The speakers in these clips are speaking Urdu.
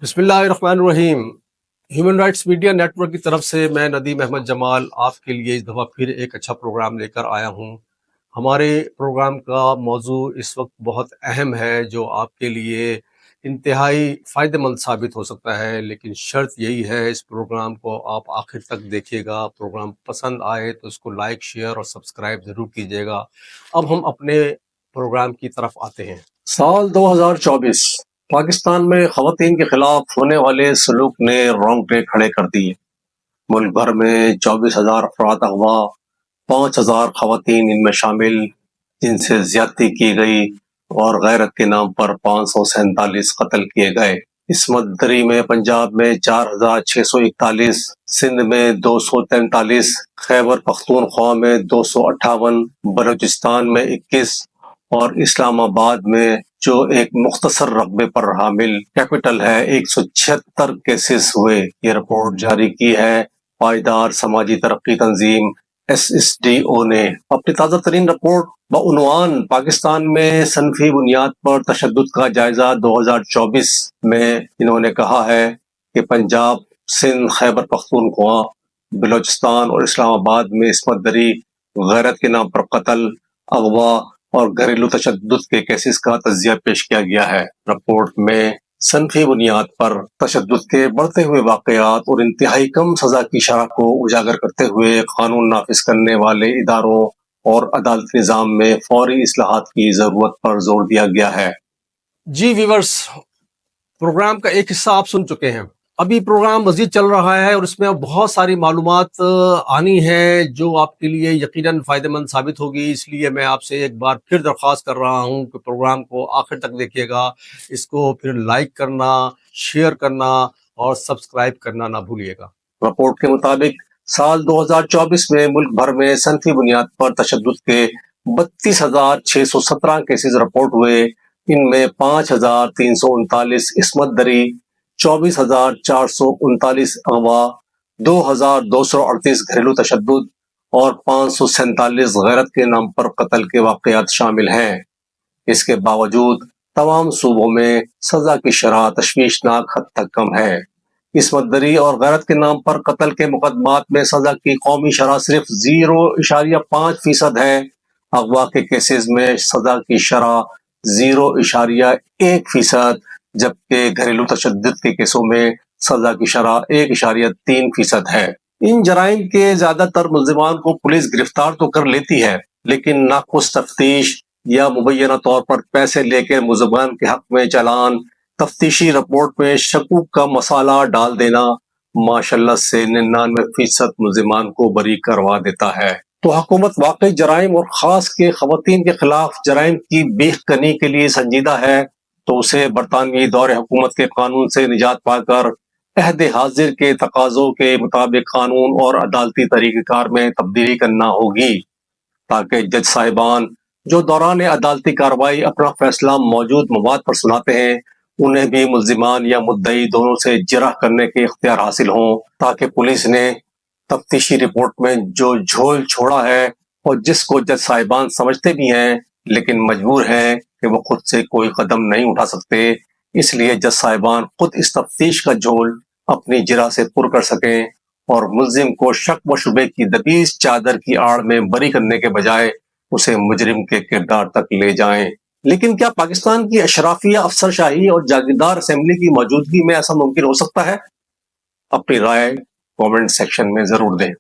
بسم اللہ الرحمن الرحیم۔ Human rights media network کی طرف سے میں ندیم احمد جمال آپ کے لیے اس دفعہ پھر ایک اچھا پروگرام لے کر آیا ہوں۔ ہمارے پروگرام کا موضوع اس وقت بہت اہم ہے، جو آپ کے لیے انتہائی فائدہ مند ثابت ہو سکتا ہے، لیکن شرط یہی ہے اس پروگرام کو آپ آخر تک دیکھیے گا۔ پروگرام پسند آئے تو اس کو لائک، شیئر اور سبسکرائب ضرور کیجیے گا۔ اب ہم اپنے پروگرام کی طرف آتے ہیں۔ سال 2024 پاکستان میں خواتین کے خلاف ہونے والے سلوک نے رونگٹے کھڑے کر دیے۔ ملک بھر میں 24,000 افراد اغوا، 5,000 خواتین ان میں شامل جن سے زیادتی کی گئی، اور غیرت کے نام پر 547 قتل کیے گئے۔ عصمت دری میں پنجاب میں 4,641، سندھ میں 243، خیبر پختونخوا میں 258، بلوچستان میں 21، اور اسلام آباد میں جو ایک مختصر رقبے پر حامل کیپٹل ہے 176 کیسز ہوئے۔ یہ رپورٹ جاری کی ہے پائیدار سماجی ترقی تنظیم SSDO نے اپنی تازہ ترین رپورٹ بعنوان پاکستان میں صنفی بنیاد پر تشدد کا جائزہ 2024 میں انہوں نے کہا ہے کہ پنجاب، سندھ، خیبر پختونخوا، بلوچستان اور اسلام آباد میں عصمت دری، غیرت کے نام پر قتل، اغوا اور گھریلو تشدد کے کیسز کا تجزیہ پیش کیا گیا ہے۔ رپورٹ میں صنفی بنیاد پر تشدد کے بڑھتے ہوئے واقعات اور انتہائی کم سزا کی شرح کو اجاگر کرتے ہوئے قانون نافذ کرنے والے اداروں اور عدالت نظام میں فوری اصلاحات کی ضرورت پر زور دیا گیا ہے۔ جی ویورز، پروگرام کا ایک حصہ آپ سن چکے ہیں۔ ابھی پروگرام مزید چل رہا ہے اور اس میں بہت ساری معلومات آنی ہے جو آپ کے لیے یقیناً فائدہ مند ثابت ہوگی۔ اس لیے میں آپ سے ایک بار پھر درخواست کر رہا ہوں کہ پروگرام کو آخر تک دیکھیے گا، اس کو پھر لائک کرنا، شیئر کرنا اور سبسکرائب کرنا نہ بھولیے گا۔ رپورٹ کے مطابق سال 2024 میں ملک بھر میں صنفی بنیاد پر تشدد کے 32,617 کیسز رپورٹ ہوئے۔ ان میں 5,339 عصمت دری، 24,439 اغوا، 2,238 گھریلو تشدد اور 547 غیرت کے نام پر قتل کے واقعات شامل ہیں۔ اس کے باوجود تمام صوبوں میں سزا کی شرح تشویشناک حد تک کم ہے۔ عصمت دری اور غیرت کے نام پر قتل کے مقدمات میں سزا کی قومی شرح صرف 0.5% ہے۔ اغوا کے کیسز میں سزا کی شرح 0.1%، جبکہ گھریلو تشدد کے کیسوں میں سزا کی شرح 1.3% ہے۔ ان جرائم کے زیادہ تر ملزمان کو پولیس گرفتار تو کر لیتی ہے، لیکن ناقص تفتیش یا مبینہ طور پر پیسے لے کے ملزمان کے حق میں چالان، تفتیشی رپورٹ میں شکوک کا مسالہ ڈال دینا ماشاءاللہ سے 99% ملزمان کو بری کروا دیتا ہے۔ تو حکومت واقعی جرائم اور خاص کے خواتین کے خلاف جرائم کی بیخ کنی کے لیے سنجیدہ ہے تو اسے برطانوی دور حکومت کے قانون سے نجات پا کر عہد حاضر کے تقاضوں کے مطابق قانون اور عدالتی طریقہ کار میں تبدیلی کرنا ہوگی، تاکہ جج صاحبان جو دوران عدالتی کارروائی اپنا فیصلہ موجود مواد پر سناتے ہیں، انہیں بھی ملزمان یا مدعی دونوں سے جرح کرنے کے اختیار حاصل ہوں، تاکہ پولیس نے تفتیشی رپورٹ میں جو جھول چھوڑا ہے اور جس کو جج صاحبان سمجھتے بھی ہیں لیکن مجبور ہیں کہ وہ خود سے کوئی قدم نہیں اٹھا سکتے، اس لیے جج صاحبان خود اس تفتیش کا جھول اپنی جرح سے پر کر سکیں اور ملزم کو شک و شبے کی دبیز چادر کی آڑ میں بری کرنے کے بجائے اسے مجرم کے کردار تک لے جائیں۔ لیکن کیا پاکستان کی اشرافیہ افسر شاہی اور جاگیردار اسمبلی کی موجودگی میں ایسا ممکن ہو سکتا ہے؟ اپنی رائے کومنٹ سیکشن میں ضرور دیں۔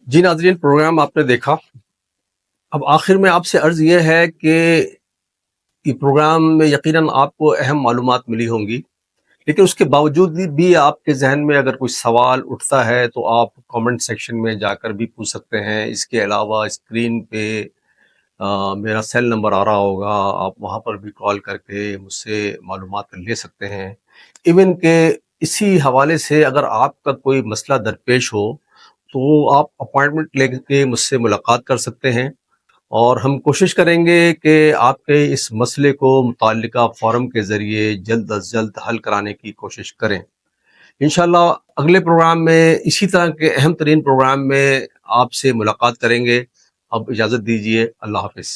جی ناظرین، پروگرام آپ نے دیکھا۔ اب آخر میں آپ سے عرض یہ ہے کہ یہ پروگرام میں یقیناً آپ کو اہم معلومات ملی ہوں گی، لیکن اس کے باوجود بھی آپ کے ذہن میں اگر کوئی سوال اٹھتا ہے تو آپ کامنٹ سیکشن میں جا کر بھی پوچھ سکتے ہیں۔ اس کے علاوہ اسکرین پہ میرا سیل نمبر آ رہا ہوگا، آپ وہاں پر بھی کال کر کے مجھ سے معلومات لے سکتے ہیں۔ ایون کہ اسی حوالے سے اگر آپ کا کوئی مسئلہ درپیش ہو تو آپ اپوائنٹمنٹ لے کے مجھ سے ملاقات کر سکتے ہیں، اور ہم کوشش کریں گے کہ آپ کے اس مسئلے کو متعلقہ فورم کے ذریعے جلد از جلد حل کرانے کی کوشش کریں۔ انشاءاللہ اگلے پروگرام میں اسی طرح کے اہم ترین پروگرام میں آپ سے ملاقات کریں گے۔ اب اجازت دیجیے، اللہ حافظ۔